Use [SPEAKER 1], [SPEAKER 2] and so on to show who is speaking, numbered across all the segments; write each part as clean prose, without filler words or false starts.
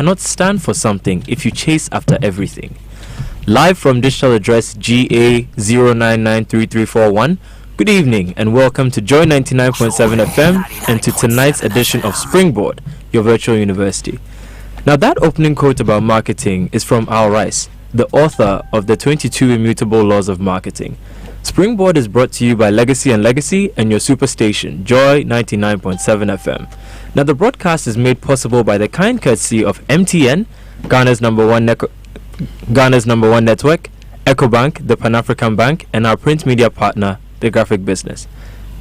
[SPEAKER 1] cannot stand for something if you chase after everything. Live from digital address GA0993341, good evening and welcome to Joy 99.7 FM and to tonight's edition of Springboard, your virtual university. Now that opening quote about marketing is from Al Rice, the author of the 22 Immutable Laws of Marketing. Springboard is brought to you by Legacy and Legacy and your superstation, Joy 99.7 FM. Now the broadcast is made possible by the kind courtesy of MTN, Ghana's number one network, EcoBank, the Pan-African Bank, and our print media partner, The Graphic Business.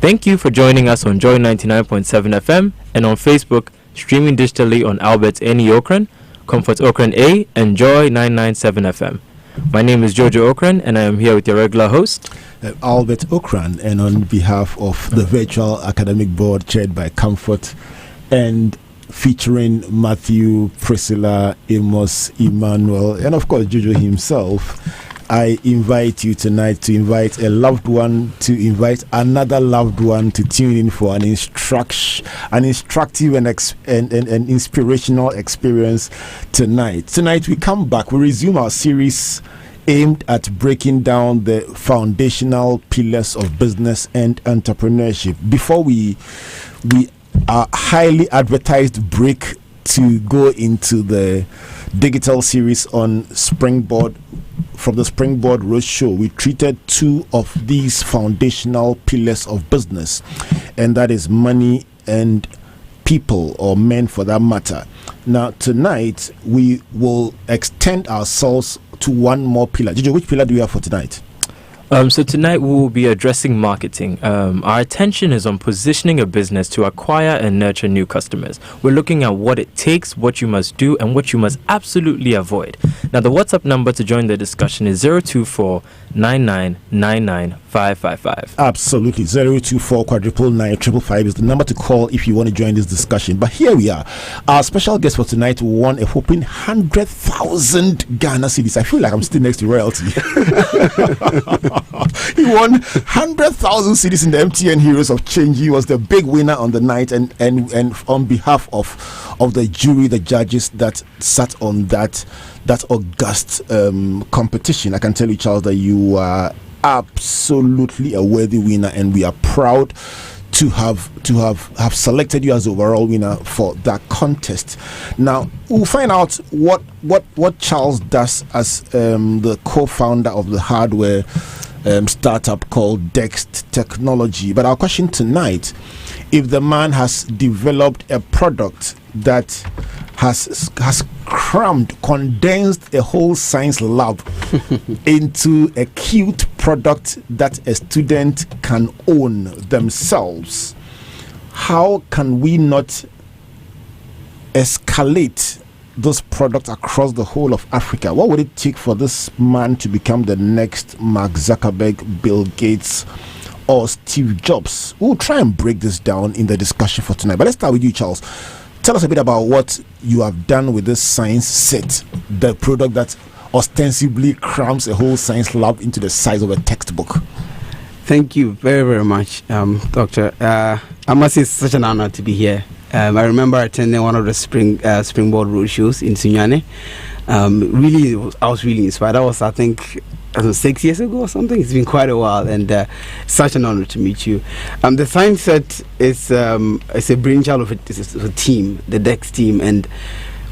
[SPEAKER 1] Thank you for joining us on Joy 99.7 FM and on Facebook, streaming digitally on Albert N. Okran, Comfort Okran A, and Joy 997 FM. My name is Jojo Okran, and I am here with your regular host,
[SPEAKER 2] Albert Okran, and on behalf of the Virtual Academic Board chaired by Comfort and featuring Matthew, Priscilla, Amos, Emmanuel, and of course Jojo himself, I invite you tonight to invite a loved one, to invite another loved one to tune in for an instructive and inspirational experience tonight. Tonight we come back, we resume our series aimed at breaking down the foundational pillars of business and entrepreneurship. Before we our highly advertised break to go into the digital series on Springboard, from the Springboard Roadshow, we treated two of these foundational pillars of business, and that is money and people, or men for that matter. Now tonight we will extend ourselves to one more pillar. Jojo, which pillar do we have for tonight?
[SPEAKER 1] So tonight we will be addressing marketing. Our attention is on positioning a business to acquire and nurture new customers. We're looking at what it takes, what you must do, and what you must absolutely avoid. Now the WhatsApp number to join the discussion is 024-9999-555.
[SPEAKER 2] Absolutely, 024-999-555 is the number to call if you want to join this discussion. But here we are. Our special guest for tonight won a whopping 100,000 Ghana cedis. I feel like I'm still next to royalty. He won 100,000 cedis in the MTN Heroes of Change. He was the big winner on the night, and on behalf of the jury, the judges that sat on that august competition, I can tell you, Charles, that you are absolutely a worthy winner, and we are proud to have selected you as the overall winner for that contest. Now we'll find out what Charles does as the co-founder of the hardware startup called Dext Technology. But our question tonight: if the man has developed a product that has condensed a whole science lab into a cute product that a student can own themselves, how can we not escalate those products across the whole of Africa? What would it take for this man to become the next Mark Zuckerberg, Bill Gates, or Steve Jobs? We'll try and break this down in the discussion for tonight. But let's start with you, Charles. Tell us a bit about what you have done with this science set, the product that ostensibly crams a whole science lab into the size of a textbook.
[SPEAKER 3] Thank you very, very much, Doctor. I must say it's such an honor to be here. I remember attending one of the Springboard Roadshows in Sunyane. I was really inspired. That was, I think, 6 years ago or something. It's been quite a while, and such an honor to meet you. The science set is a brainchild of a team, the Dex team, and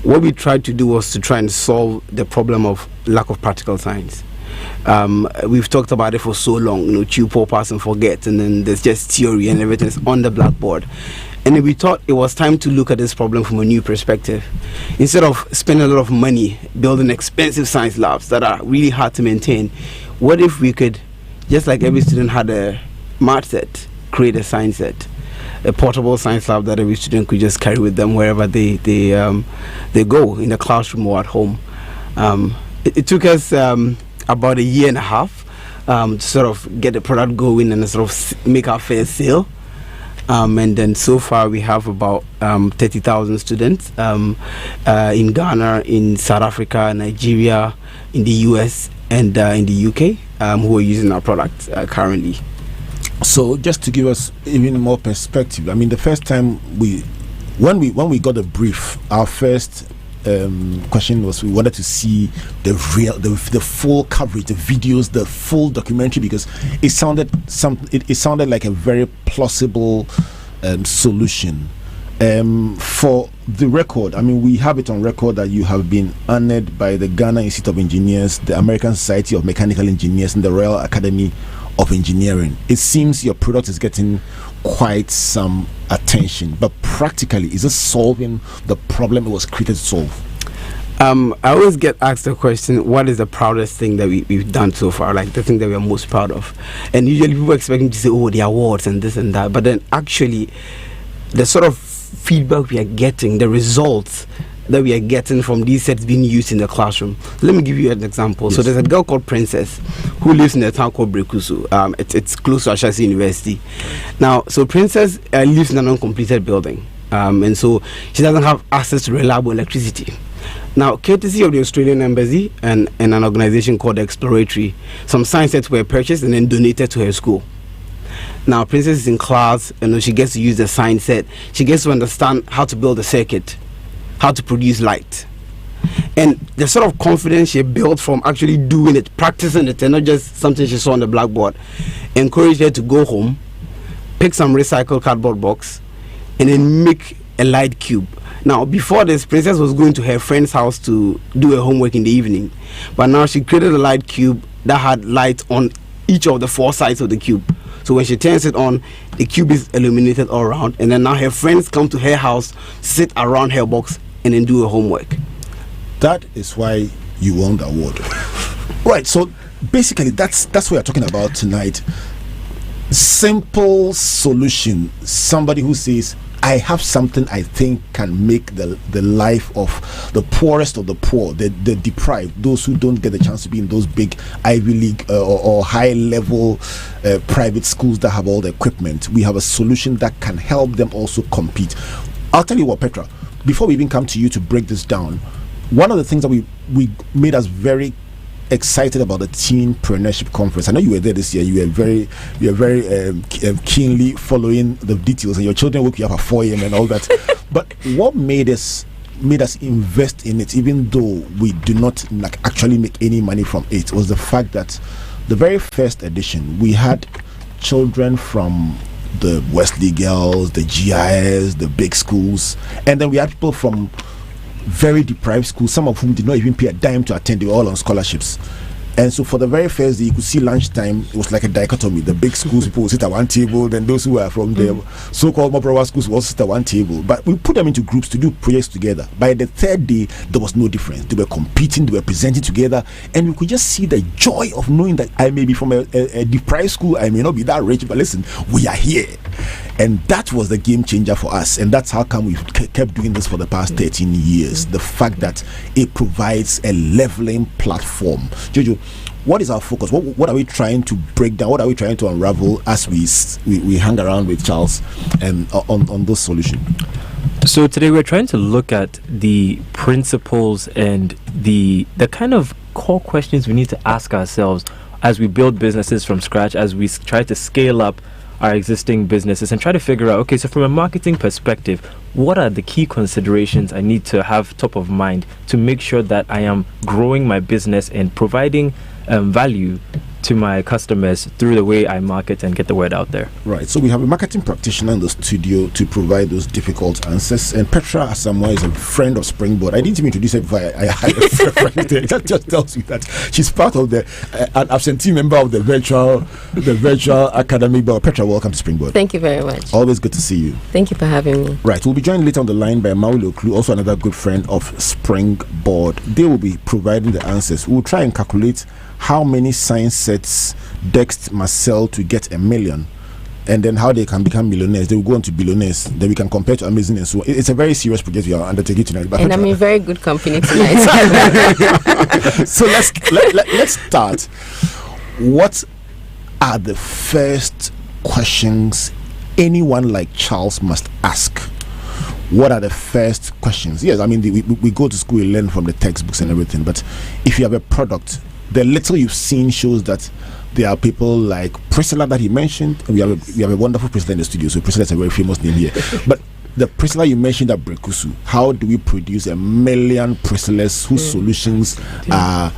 [SPEAKER 3] what we tried to do was to try and solve the problem of lack of practical science. We've talked about it for so long, chew, poor person, forget, and then there's just theory and everything is on the blackboard. And then we thought it was time to look at this problem from a new perspective. Instead of spending a lot of money building expensive science labs that are really hard to maintain, what if we could, just like every student had a math set, create a science set, a portable science lab that every student could just carry with them wherever they go, in the classroom or at home. It took us about a year and a half to sort of get the product going and sort of make our first sale. And then so far we have about 30,000 students in Ghana, in South Africa, Nigeria, in the US, and in the UK who are using our product currently.
[SPEAKER 2] So just to give us even more perspective, I mean, the first time when we got the brief, our first question was we wanted to see the full coverage, the videos, the full documentary, because it sounded like a very plausible solution. For the record, I mean, we have it on record that you have been honored by the Ghana Institute of Engineers, the American Society of Mechanical Engineers, and the Royal Academy of Engineering. It seems your product is getting quite some attention, but practically, is it solving the problem it was created to solve?
[SPEAKER 3] I always get asked the question, what is the proudest thing that we've done so far, like the thing that we are most proud of? And usually people expect me to say, oh, the awards and this and that, but then actually the sort of feedback we are getting, the results that we are getting from these sets being used in the classroom. Let me give you an example. Yes. So there's a girl called Princess who lives in a town called Brekusu. It's close to Ashasi University. Now, so Princess lives in an uncompleted building, and so she doesn't have access to reliable electricity. Now, courtesy of the Australian Embassy and an organization called Exploratory, some science sets were purchased and then donated to her school. Now, Princess is in class, and she gets to use the science set. She gets to understand how to build a circuit, how to produce light. And the sort of confidence she built from actually doing it, practicing it, and not just something she saw on the blackboard, encouraged her to go home, pick some recycled cardboard box, and then make a light cube. Now, before this, Princess was going to her friend's house to do her homework in the evening. But now she created a light cube that had light on each of the 4 sides of the cube. So when she turns it on, the cube is illuminated all around. And then now her friends come to her house, sit around her box, and then do her homework.
[SPEAKER 2] That is why you won the award. Right, so basically that's what we're talking about tonight. Simple solution. Somebody who says, I have something I think can make the life of the poorest of the poor, the deprived, those who don't get the chance to be in those big Ivy League or high level private schools that have all the equipment. We have a solution that can help them also compete. I'll tell you what, Petra, before we even come to you to break this down, one of the things that we made us very excited about the Teenpreneurship Conference. I know you were there this year. You were very keenly following the details, and your children woke you up at 4 a.m. and all that. But what made us invest in it, even though we do not actually make any money from it, was the fact that the very first edition we had children from the Wesley Girls, the GIS, the big schools, and then we had people from very deprived schools, some of whom did not even pay a dime to attend. They were all on scholarships. And so for the very first day, you could see lunchtime, it was like a dichotomy. The big schools people would sit at one table, then those who were from the so-called more private schools would also sit at one table. But we put them into groups to do projects together. By the third day, there was no difference. They were competing, they were presenting together, and we could just see the joy of knowing that I may be from a deprived school, I may not be that rich, but listen, we are here. And that was the game changer for us. And that's how come we've kept doing this for the past 13 years. The fact that it provides a leveling platform. Jojo, what is our focus? What are we trying to break down? What are we trying to unravel as we hang around with Charles and on those solutions?
[SPEAKER 1] So today we're trying to look at the principles and the kind of core questions we need to ask ourselves as we build businesses from scratch, as we try to scale up our existing businesses and try to figure out, okay, so from a marketing perspective, what are the key considerations I need to have top of mind to make sure that I am growing my business and providing value to my customers through the way I market and get the word out there. Right.
[SPEAKER 2] So we have a marketing practitioner in the studio to provide those difficult answers. And Petra Asamoah is a friend of Springboard. I didn't even introduce her before I had a friend there. That just tells you that she's part of an absentee member of the virtual academy. But Petra, welcome to Springboard.
[SPEAKER 4] Thank you very much.
[SPEAKER 2] Always good to see you.
[SPEAKER 4] Thank you for having me.
[SPEAKER 2] Right. We'll be joined later on the line by Mauli Oklu, also another good friend of Springboard. They will be providing the answers. We'll try and calculate how many science sets Dext must sell to get $1 million, and then how they can become millionaires. They will go on to billionaires. Then we can compare to Amazon and so on. It's a very serious project we are undertaking tonight.
[SPEAKER 4] And I'm in very good company tonight.
[SPEAKER 2] So let's start. What are the first questions anyone like Charles must ask? What are the first questions? Yes, I mean, we go to school, we learn from the textbooks and everything, but if you have a product, the little you've seen shows that there are people like Priscilla that he mentioned. We have a wonderful Priscilla in the studio, so Priscilla is a very famous name here. But the Priscilla you mentioned at Brekusu, how do we produce 1 million Priscillas whose solutions are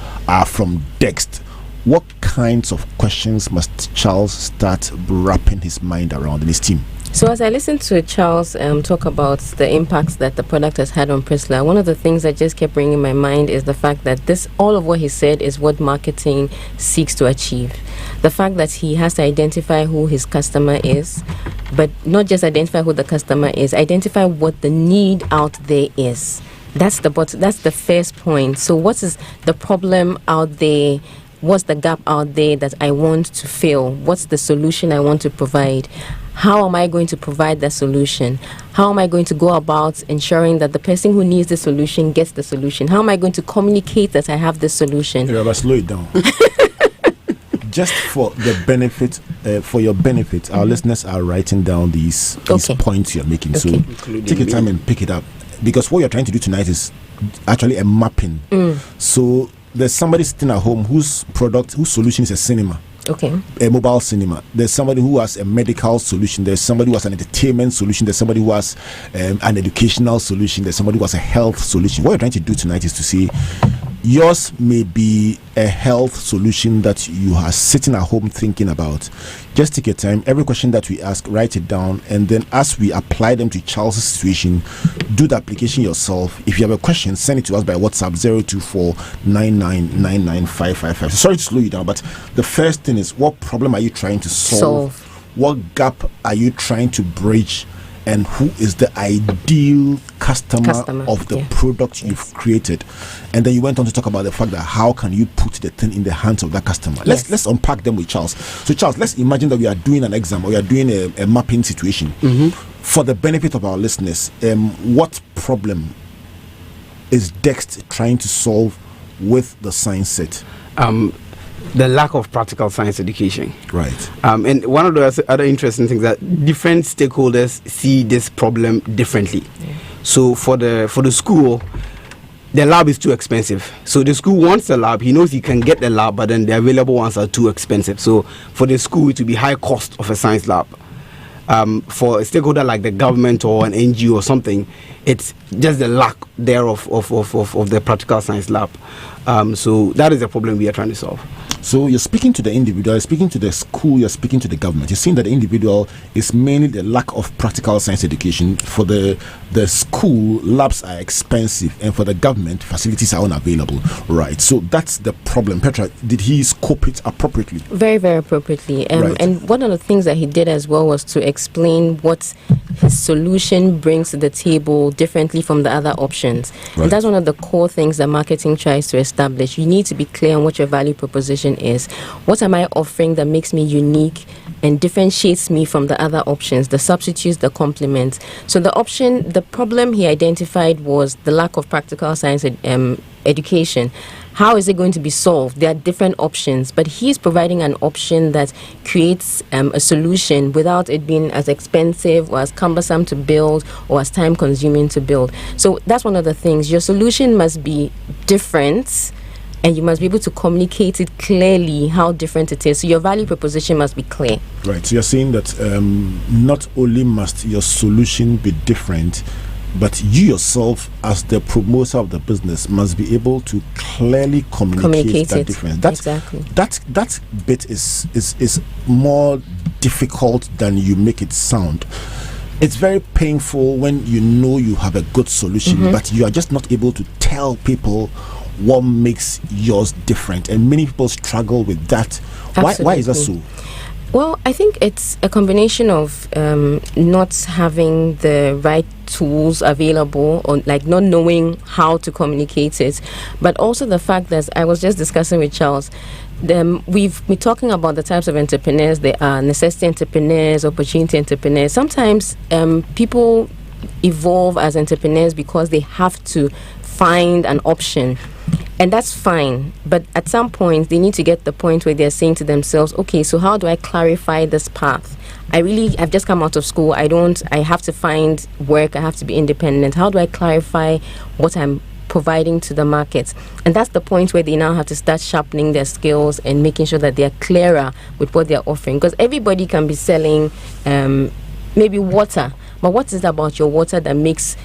[SPEAKER 2] from Dext? What kinds of questions must Charles start wrapping his mind around in his team?
[SPEAKER 4] So as I listened to Charles talk about the impacts that the product has had on Priscilla, one of the things that just kept bringing in my mind is the fact that all of what he said is what marketing seeks to achieve. The fact that he has to identify who his customer is, but not just identify who the customer is, identify what the need out there is. That's the first point. So what is the problem out there? What's the gap out there that I want to fill? What's the solution I want to provide? How am I going to provide that solution? How am I going to go about ensuring that the person who needs the solution gets the solution? How am I going to communicate that I have the solution?
[SPEAKER 2] But slow it down. Just for the benefit, for your benefit, our listeners are writing down these points you're making. So take your time and pick it up, because what you're trying to do tonight is actually a mapping. So there's somebody sitting at home whose solution is a cinema. A mobile cinema. There's somebody who has a medical solution. There's somebody who has an entertainment solution. There's somebody who has an educational solution. There's somebody who has a health solution. What you're trying to do tonight is to say yours may be a health solution that you are sitting at home thinking about. Just take your time. Every question that we ask, write it down, and then as we apply them to Charles' situation, do the application yourself. If you have a question, send it to us by WhatsApp 02499995555. Sorry to slow you down, but the first thing is, what problem are you trying to solve? What gap are you trying to bridge? And who is the ideal customer of the product you've created? And then you went on to talk about the fact that how can you put the thing in the hands of that customer? Let's unpack them with Charles. So Charles, let's imagine that we are doing an exam, or we are doing a mapping situation. For the benefit of our listeners, what problem is Dext trying to solve with the science set?
[SPEAKER 3] The lack of practical science education.
[SPEAKER 2] Right.
[SPEAKER 3] And one of the other interesting things that different stakeholders see this problem differently. So for the school, the lab is too expensive. So the school wants the lab. He knows he can get the lab, but then the available ones are too expensive. So for the school, it will be high cost of a science lab. For a stakeholder like the government or an NGO or something, it's just the lack thereof of the practical science lab. So that is the problem we are trying to solve.
[SPEAKER 2] So you're speaking to the individual, you're speaking to the school, you're speaking to the government. You're seeing that the individual is mainly the lack of practical science education. For the school, labs are expensive, and for the government, facilities are unavailable. Right. So that's the problem. Petra, did he scope it appropriately?
[SPEAKER 4] Very, very appropriately.
[SPEAKER 2] Right.
[SPEAKER 4] And one of the things that he did as well was to explain what his solution brings to the table differently from the other options.
[SPEAKER 2] Right.
[SPEAKER 4] And that's one of the core things that marketing tries to establish. You need to be clear on what your value proposition is. What am I offering that makes me unique and differentiates me from the other options, the substitutes, the complements? So the problem he identified was the lack of practical science education. How is it going to be solved? There are different options, but he's providing an option that creates a solution without it being as expensive or as cumbersome to build or as time consuming to build. So that's one of the things. Your solution must be different, and you must be able to communicate it clearly how different it is. So your value proposition must be clear.
[SPEAKER 2] Right. So you're saying that not only must your solution be different, but you yourself, as the promoter of the business, must be able to clearly communicate that difference.
[SPEAKER 4] Exactly.
[SPEAKER 2] That bit is more difficult than you make it sound. It's very painful when you know you have a good solution, but you are just not able to tell people what makes yours different, and many people struggle with that. Why is that so?
[SPEAKER 4] Well, I think it's a combination of not having the right tools available, or like not knowing how to communicate it, but also the fact that I was just discussing with Charles, we've been talking about the types of entrepreneurs. There are necessity entrepreneurs, opportunity entrepreneurs. Sometimes people evolve as entrepreneurs because they have to find an option. And that's fine, but at some point they need to get the point where they're saying to themselves, okay, so how do I clarify this path? I've just come out of school. I have to find work. I have to be independent. How do I clarify what I'm providing to the market? And that's the point where they now have to start sharpening their skills and making sure that they're clearer with what they're offering. Because everybody can be selling maybe water, But what is it about your water that makes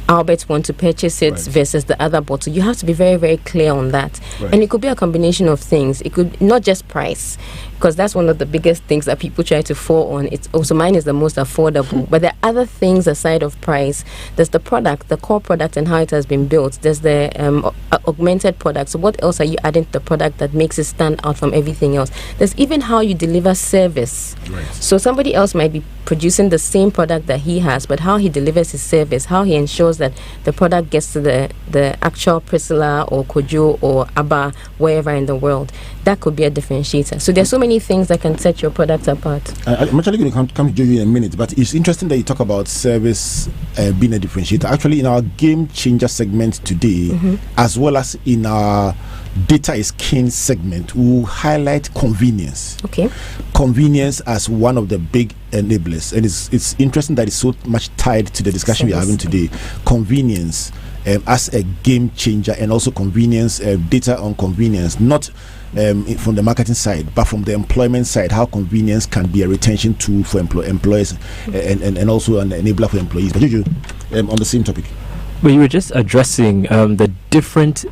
[SPEAKER 4] Albert want to purchase it versus the other bottle? You have to be very, very clear on that. And it could be a combination of things. It could not just price, because that's one of the biggest things that people try to fall on. It's also, mine is the most affordable, but there are other things aside of price. There's the product, the core product, and how it has been built. There's the augmented product. So what else are you adding to the product that makes it stand out from everything else? There's even how you deliver service. So somebody else might be producing the same product that he has, but how he delivers his service, how he ensures that the product gets to the actual Priscilla or Kojo or Abba, wherever in the world, that could be a differentiator. So there's so many things that can set your product apart.
[SPEAKER 2] I'm actually going to come to Jojo in a minute, but it's interesting that you talk about service being a differentiator. Actually, in our game changer segment today, as well as in our data is king segment, we'll highlight convenience. Convenience as one of the big enablers, and it's interesting that it's so much tied to the discussion we're having today. Convenience as a game changer, and also convenience, data on convenience, not from the marketing side, but from the employment side, how convenience can be a retention tool for employers and also an enabler for employees. But Juju, on the same topic.
[SPEAKER 1] But you were just addressing the different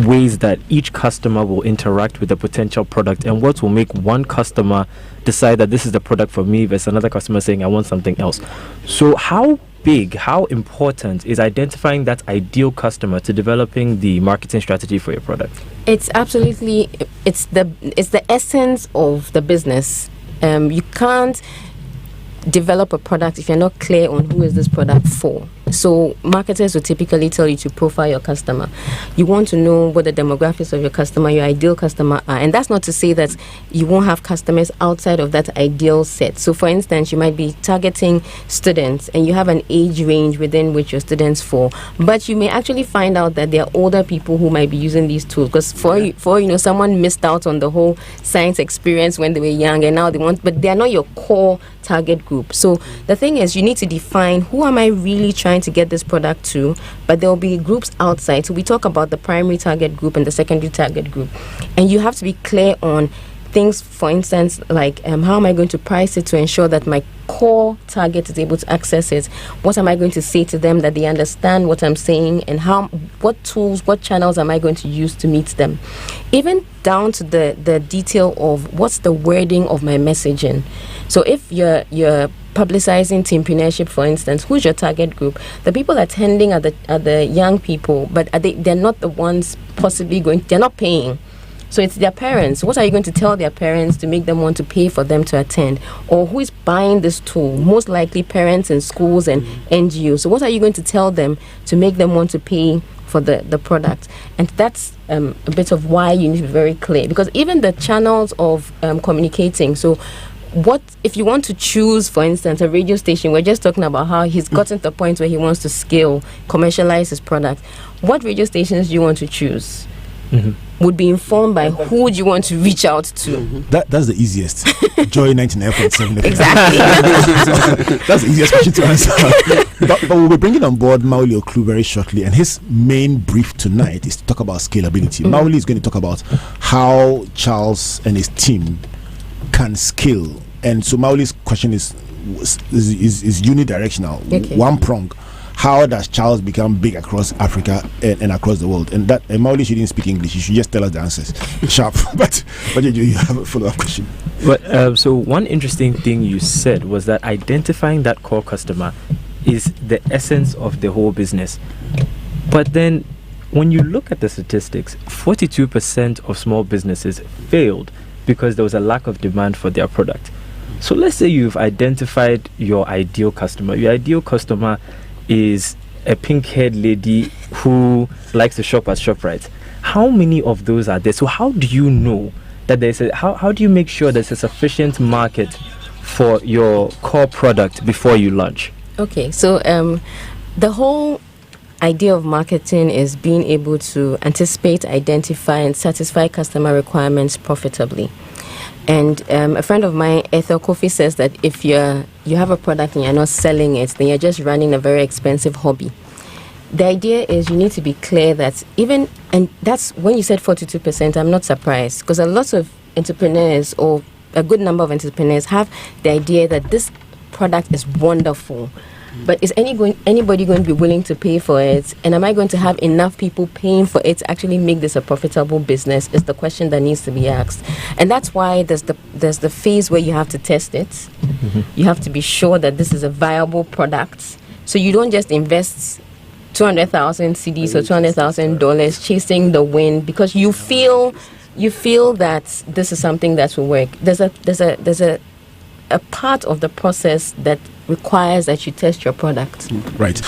[SPEAKER 1] ways that each customer will interact with the potential product, and what will make one customer decide that this is the product for me versus another customer saying I want something else. So how important is identifying that ideal customer to developing the marketing strategy for your product?
[SPEAKER 4] It's absolutely, it's the essence of the business. You can't develop a product if you're not clear on who is this product for. So marketers will typically tell you to profile your customer. You want to know what the demographics of your customer, your ideal customer are. And that's not to say that you won't have customers outside of that ideal set. So for instance, you might be targeting students and you have an age range within which your students fall. But you may actually find out that there are older people who might be using these tools. Because for someone missed out on the whole science experience when they were young, and now they want, but they are not your core target group. So the thing is, you need to define who am I really trying to get this product to, but there will be groups outside. So we talk about the primary target group and the secondary target group, and you have to be clear on things, for instance, like how am I going to price it to ensure that my core target is able to access it? What am I going to say to them that they understand what I'm saying, and what tools, what channels am I going to use to meet them? Even down to the detail of what's the wording of my messaging. So if you're publicizing teampreneurship, for instance, who's your target group? The people attending are the young people, but they're not the ones possibly they're not paying. So it's their parents. What are you going to tell their parents to make them want to pay for them to attend? Or who is buying this tool? Most likely parents in schools and NGOs. So what are you going to tell them to make them want to pay for the product? And that's a bit of why you need to be very clear. Because even the channels of communicating, so what if you want to choose, for instance, a radio station? We're just talking about how he's gotten to the point where he wants to scale, commercialize his product. What radio stations do you want to choose? Would be informed by who would you want to reach out to.
[SPEAKER 2] That's the easiest. Joy 99.7.
[SPEAKER 4] Exactly.
[SPEAKER 2] That's the easiest question to answer. but we'll be bringing on board Mauli Oklu very shortly, and his main brief tonight is to talk about scalability. Mauli is going to talk about how Charles and his team can scale. And so Mauli's question is unidirectional, one prong. How does Charles become big across Africa and across the world? And that Mauli shouldn't speak English. You should just tell us the answers sharp. but you have a follow-up question.
[SPEAKER 1] But so one interesting thing you said was that identifying that core customer is the essence of the whole business. But then when you look at the statistics, 42% of small businesses failed because there was a lack of demand for their product. So let's say you've identified your ideal customer. Your ideal customer is a pink-haired lady who likes to shop at ShopRite. How many of those are there? So how do you know that there's how do you make sure there's a sufficient market for your core product before you launch? Okay, so the whole idea of marketing is being able to anticipate, identify, and satisfy customer requirements profitably. And a friend of mine, Ethel Kofi, says that if you have a product and you're not selling it, then you're just running a very expensive hobby. The idea is you need to be clear that and that's when you said 42%, I'm not surprised, because a lot of entrepreneurs, or a good number of entrepreneurs, have the idea that this
[SPEAKER 4] product is wonderful, but is anybody going to be willing to pay for it? And am I going to have enough people paying for it to actually make this a profitable business? Is the question that needs to be asked. And that's why there's the phase where you have to test it. Mm-hmm. You have to be sure that this is a viable product. So you don't just invest 200,000 CDs or $200,000 chasing the wind because you feel that this is something that will work. There's a part of the process that requires that you test your product.
[SPEAKER 2] Right.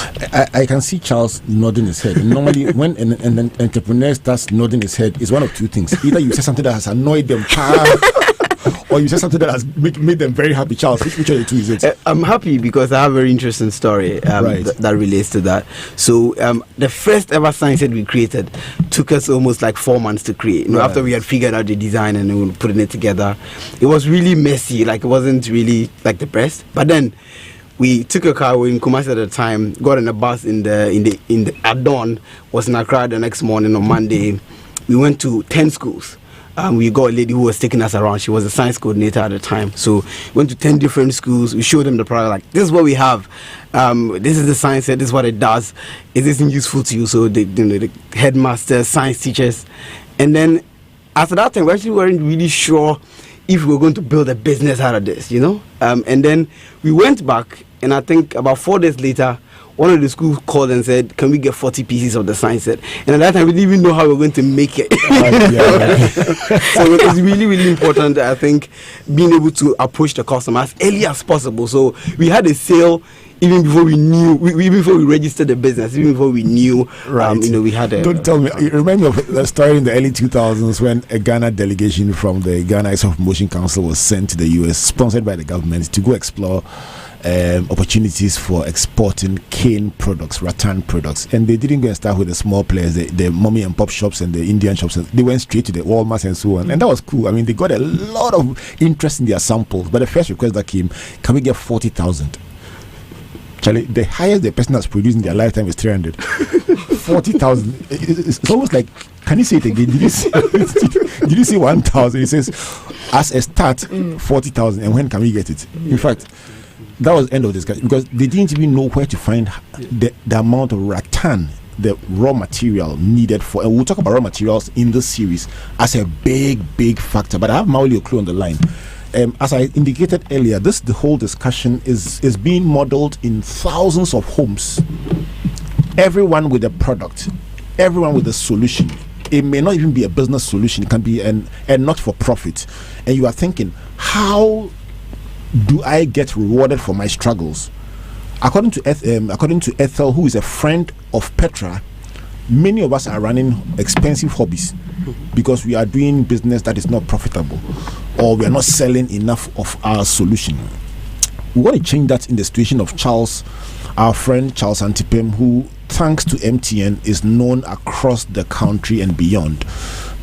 [SPEAKER 2] I can see Charles nodding his head. Normally, when an entrepreneur starts nodding his head, it's one of two things. Either you say something that has annoyed them, or you say something that has made them very happy. Charles, which of the two is it?
[SPEAKER 3] I'm happy because I have a very interesting story that relates to that. So the first ever science set we created took us almost like 4 months to create. After we had figured out the design and we were putting it together, it was really messy. Like it wasn't really like the best. But then we took a car. We were in Kumasi at the time. Got in a bus at dawn. Was in Accra the next morning on Monday. We went to 10 schools. We got a lady who was taking us around. She was a science coordinator at the time. So we went to 10 different schools. We showed them the product. Like, this is what we have. This is the science set. This is what it does. Is this useful to you? So the headmasters, science teachers. And then after that time, we actually weren't really sure if we were going to build a business out of this, And then we went back, and I think about 4 days later, one of the schools called and said, can we get 40 pieces of the science set? And at that time, we didn't even know how we were going to make it. So it was really, really important, I think, being able to approach the customer as early as possible. So we had a sale even before we knew, even before we registered the business, even before we knew, we had a...
[SPEAKER 2] Don't tell me, you remind me of the story in the early 2000s when a Ghana delegation from the Ghana Export Promotion Council was sent to the US, sponsored by the government, to go explore opportunities for exporting cane products, rattan products, and they didn't go and start with the small players, the mommy and pop shops and the Indian shops. They went straight to the Walmarts and so on, and that was cool. I mean, they got a lot of interest in their samples. But the first request that came, can we get 40,000? Charlie, the highest the person has produced in their lifetime is 300. 40,000. It's almost like, can you say it again? Did you say 1,000? It says, as a start, 40,000. And when can we get it? In fact, that was the end of this discussion because they didn't even know where to find the amount of rattan, the raw material needed for. And we'll talk about raw materials in this series as a big factor. But I have Mauli Oklu on the line. As I indicated earlier, the whole discussion is being modeled in thousands of homes. Everyone with a product, everyone with a solution. It may not even be a business solution. It can be a not-for-profit. And you are thinking, how do I get rewarded for my struggles? According to Ethel, who is a friend of Petra, many of us are running expensive hobbies because we are doing business that is not profitable, or we are not selling enough of our solution. We want to change that in the situation of Charles, our friend Charles Antipem, who, thanks to MTN, is known across the country and beyond.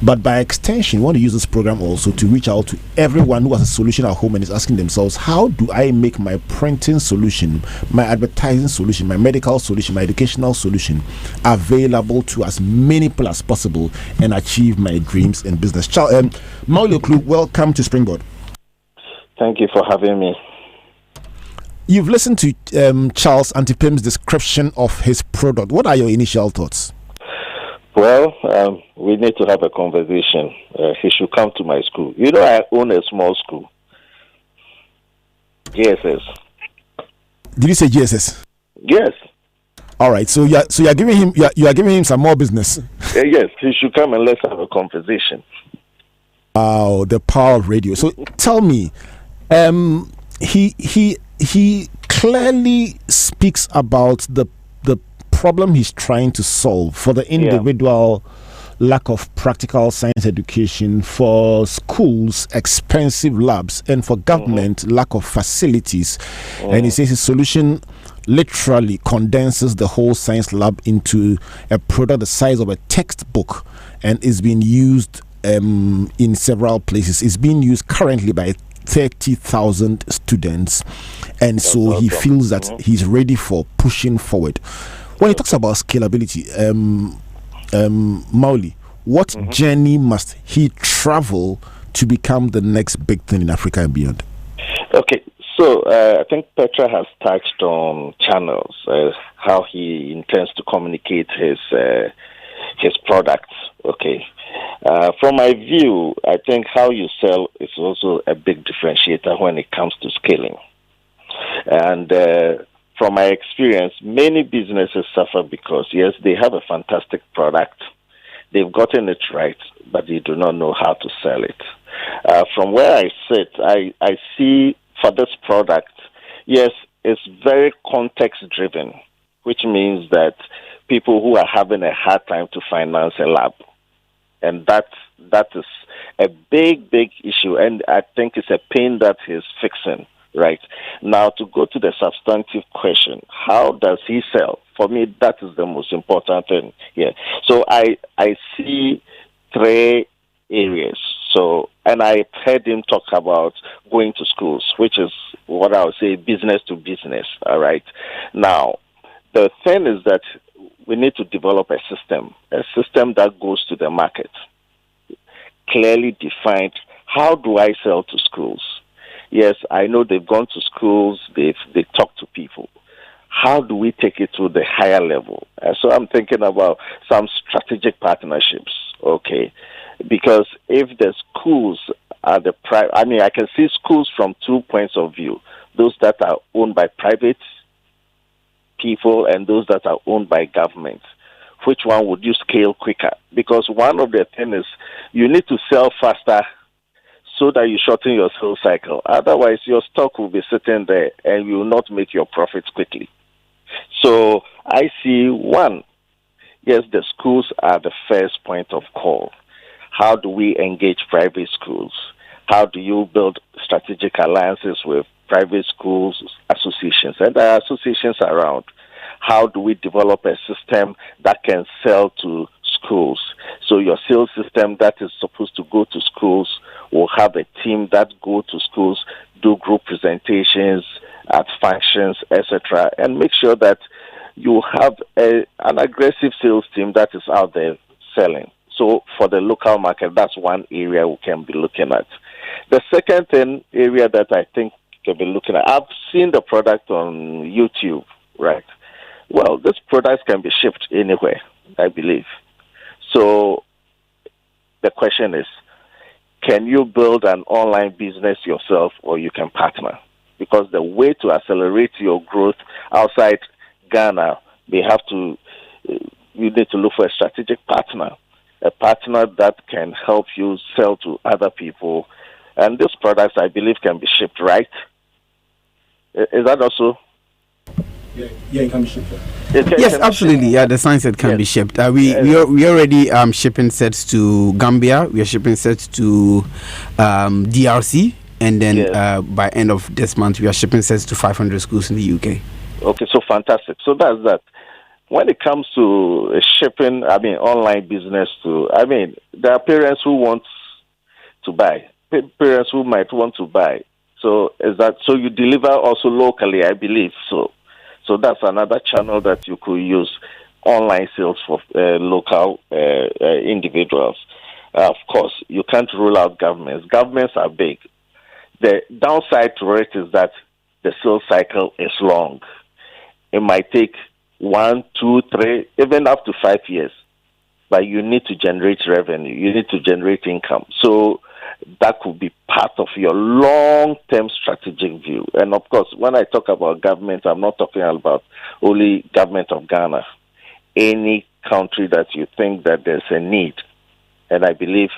[SPEAKER 2] But by extension, we want to use this program also to reach out to everyone who has a solution at home and is asking themselves, how do I make my printing solution, my advertising solution, my medical solution, my educational solution available to as many people as possible and achieve my dreams in business? Mauli Oklu, welcome to Springboard.
[SPEAKER 5] Thank you for having me.
[SPEAKER 2] You've listened to Charles Antipem's description of his product. What are your initial thoughts?
[SPEAKER 5] Well, we need to have a conversation. He should come to my school. I own a small school. GSS.
[SPEAKER 2] Did you say GSS?
[SPEAKER 5] Yes.
[SPEAKER 2] All right. So you are giving him some more business.
[SPEAKER 5] Yes, he should come and let's have a conversation.
[SPEAKER 2] Wow, the power of radio. So tell me, he clearly speaks about the problem he's trying to solve for the individual. Lack of practical science education, for schools expensive labs, and for government lack of facilities. And he says his solution literally condenses the whole science lab into a product the size of a textbook and is being used in several places. It's being used currently by 30,000 students, and so he feels that he's ready for pushing forward. When he talks about scalability, Mauli, what journey must he travel to become the next big thing in Africa and beyond?
[SPEAKER 5] Okay, So I think Petra has touched on channels, how he intends to communicate his products. Okay. From my view, I think how you sell is also a big differentiator when it comes to scaling. And from my experience, many businesses suffer because, yes, they have a fantastic product, they've gotten it right, but they do not know how to sell it. From where I sit, I see for this product, yes, it's very context driven, which means that people who are having a hard time to finance a lab, and that is a big issue, and I think it's a pain that he's fixing. Right. Now, to go to the substantive question, how does he sell? For me, that is the most important thing here. So I see three areas. So, and I heard him talk about going to schools, which is what I would say business to business. All right. Now, the thing is that we need to develop a system that goes to the market, clearly defined. How do I sell to schools? Yes, I know they've gone to schools, they talk to people. How do we take it to the higher level? So I'm thinking about some strategic partnerships, okay? Because if the schools are I can see schools from 2 points of view, those that are owned by private people and those that are owned by government. Which one would you scale quicker? Because one of the things is you need to sell faster so that you shorten your sales cycle. Otherwise, your stock will be sitting there and you will not make your profits quickly. So I see one, yes, the schools are the first point of call. How do we engage private schools? How do you build strategic alliances with private schools, associations, and there are associations around? How do we develop a system that can sell to schools? So your sales system that is supposed to go to schools will have a team that go to schools, do group presentations at functions, etc., and make sure that you have an aggressive sales team that is out there selling. So for the local market, that's one area we can be looking at. The second area that I think we can be looking at, I've seen the product on YouTube, right? Well, this product can be shipped anywhere, I believe. So the question is, can you build an online business yourself or you can partner? Because the way to accelerate your growth outside Ghana, you need to look for a strategic partner, a partner that can help you sell to other people. And these products, I believe, can be shipped, right? Is that also?
[SPEAKER 2] Yeah, it can be shipped.
[SPEAKER 3] Yes, absolutely. Yeah, the sign set can be shipped. We already shipping sets to Gambia. We are shipping sets to DRC, and then by end of this month, we are shipping sets to 500 schools in the UK.
[SPEAKER 5] Okay, so fantastic. So that's that. When it comes to shipping, online business there are parents who want to buy, parents who might want to buy. So so you deliver also locally, I believe. So that's another channel that you could use, online sales for local individuals. Of course, you can't rule out governments. Governments are big. The downside to it is that the sales cycle is long. It might take 1, 2, 3, even up to 5 years. But you need to generate revenue. You need to generate income. So that could be part of your long-term strategic view. And of course, when I talk about government, I'm not talking about only government of Ghana. Any country that you think that there's a need. And I believe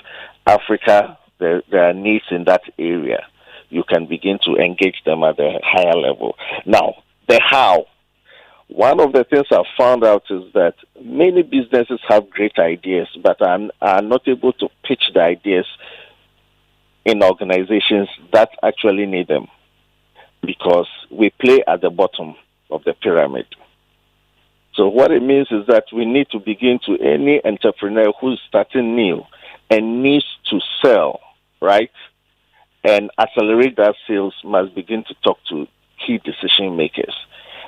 [SPEAKER 5] Africa, there are needs in that area. You can begin to engage them at a higher level. Now, the how. One of the things I've found out is that many businesses have great ideas, but are not able to pitch the ideas in organizations that actually need them, because we play at the bottom of the pyramid. So what it means is that we need to begin to, any entrepreneur who's starting new and needs to sell, right, and accelerate that sales, must begin to talk to key decision makers.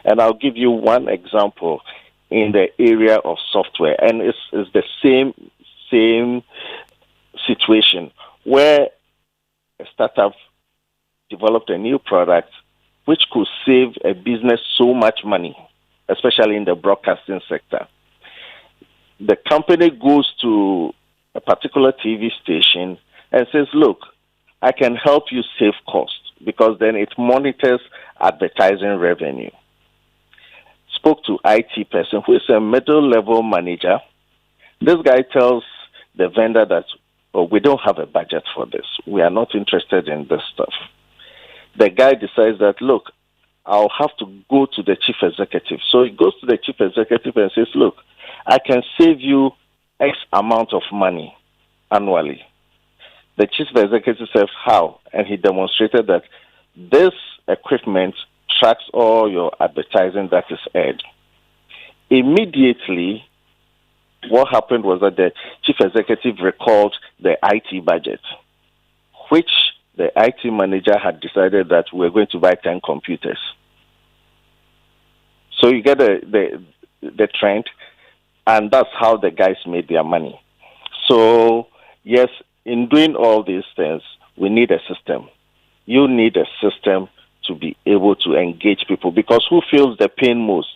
[SPEAKER 5] And I'll give you one example in the area of software, and it's the same situation where a startup developed a new product which could save a business so much money, especially in the broadcasting sector. The company goes to a particular TV station and says, look, I can help you save costs, because then it monitors advertising revenue. Spoke to IT person who is a middle-level manager. This guy tells the vendor that, oh, we don't have a budget for this. We are not interested in this stuff. The guy decides that, look, I'll have to go to the chief executive. So he goes to the chief executive and says, look, I can save you X amount of money annually. The chief executive says, how? And he demonstrated that this equipment tracks all your advertising that is aired. Immediately, what happened was that the chief executive recalled the IT budget, which the IT manager had decided that we're going to buy 10 computers. So you get the trend, and that's how the guys made their money. So, yes, in doing all these things, we need a system. You need a system to be able to engage people, because who feels the pain most?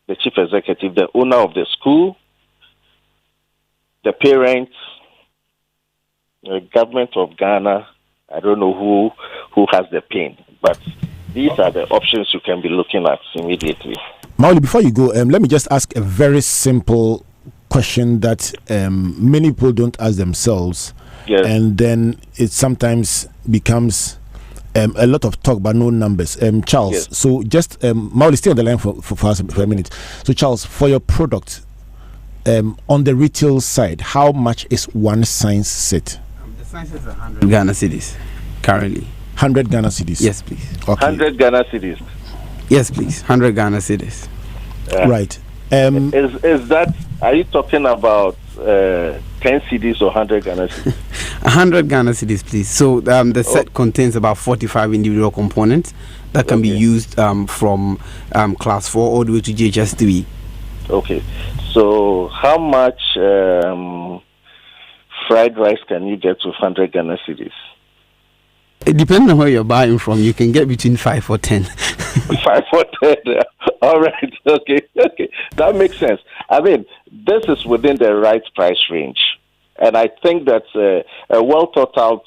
[SPEAKER 5] The chief executive, the owner of the school, the parents, the government of Ghana. I don't know who has the pain, but these are the options you can be looking at immediately.
[SPEAKER 2] Mauli, before you go, let me just ask a very simple question that many people don't ask themselves.
[SPEAKER 5] Yes.
[SPEAKER 2] And then it sometimes becomes a lot of talk but no numbers. Charles,
[SPEAKER 5] yes.
[SPEAKER 2] So just Mauli, stay on the line for us for a minute. So Charles, for your product, on the retail side, how much is one science set?
[SPEAKER 3] The science is 100 Ghana cedis currently.
[SPEAKER 2] 100 Ghana cedis?
[SPEAKER 3] Yes, please.
[SPEAKER 2] Okay.
[SPEAKER 5] 100 Ghana cedis.
[SPEAKER 3] Yes, please. 100 Ghana cedis.
[SPEAKER 2] Right.
[SPEAKER 5] Is that, are you talking about 10 cedis or 100 Ghana cedis?
[SPEAKER 3] 100 Ghana cedis, please. So the set contains about 45 individual components that can be used from class 4 all the way to JHS 3.
[SPEAKER 5] Okay. So how much fried rice can you get with 100 Ghana cedis?
[SPEAKER 3] It depends on where you're buying from. You can get between 5 or 10.
[SPEAKER 5] 5 or 10. All right. Okay. That makes sense. I mean, this is within the right price range. And I think that a well thought out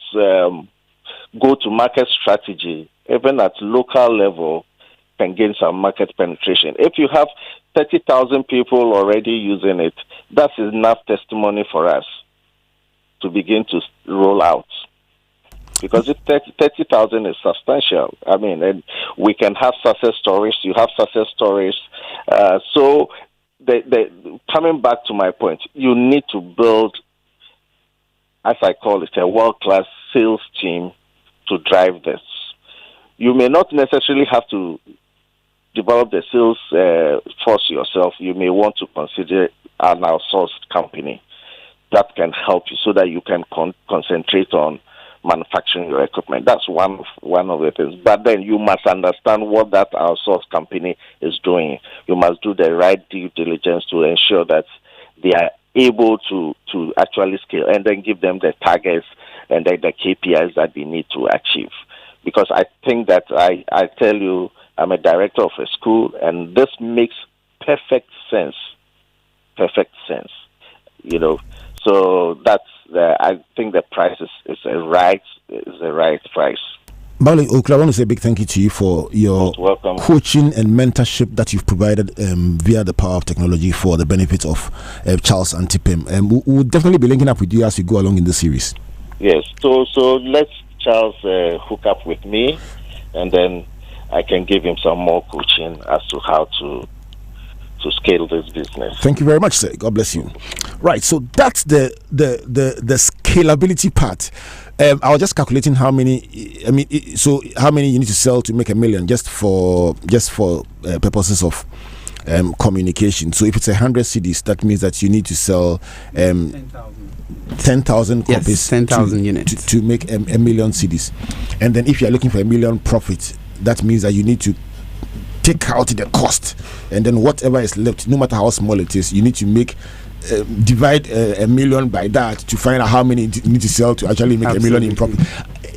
[SPEAKER 5] go-to-market strategy, even at local level, can gain some market penetration. If you have 30,000 people already using it, that's enough testimony for us to begin to roll out. Because if 30,000 is substantial, I mean, and we can have success stories. You have success stories. So, coming back to my point, you need to build, as I call it, a world-class sales team to drive this. You may not necessarily have to develop the sales force yourself. You may want to consider an outsourced company that can help you so that you can concentrate on manufacturing your equipment. That's one of the things. But then you must understand what that outsourced company is doing. You must do the right due diligence to ensure that they are able to actually scale, and then give them the targets and the KPIs that they need to achieve. Because I think that I tell you, I'm a director of a school, and this makes perfect sense. You know, so that's I think the price is a right price.
[SPEAKER 2] Mauli Okla, I want to say a big thank you to you for your coaching and mentorship that you've provided via the power of technology for the benefit of Charles and Tipim. We'll definitely be linking up with you as we go along in this series.
[SPEAKER 5] Yes, so let's Charles hook up with me, and then I can give him some more coaching as to how to scale this business.
[SPEAKER 2] Thank you very much, sir. God bless you. Right, so that's the scalability part. I was just calculating how many. I mean, so how many you need to sell to make $1 million, just for purposes of communication. So if it's 100 CDs, that means that you need to sell 10,000 copies,
[SPEAKER 3] yes, 10,000 units
[SPEAKER 2] to make $1 million CDs. And then if you are looking for $1 million profit, that means that you need to take out the cost, and then whatever is left, no matter how small it is, you need to make divide $1 million by that to find out how many you need to sell to actually make $1 million in profit.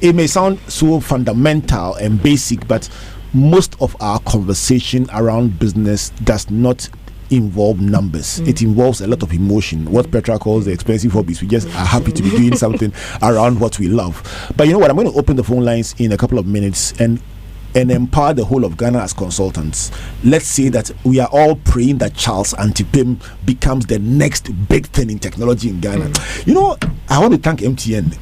[SPEAKER 2] It may sound so fundamental and basic, but most of our conversation around business does not involve numbers. It involves a lot of emotion, what Petra calls the expensive hobbies. We just are happy to be doing something around what we love. But you know what, I'm going to open the phone lines in a couple of minutes and empower the whole of Ghana as consultants. Let's say that we are all praying that Charles Antipim becomes the next big thing in technology in Ghana. You know, I want to thank MTN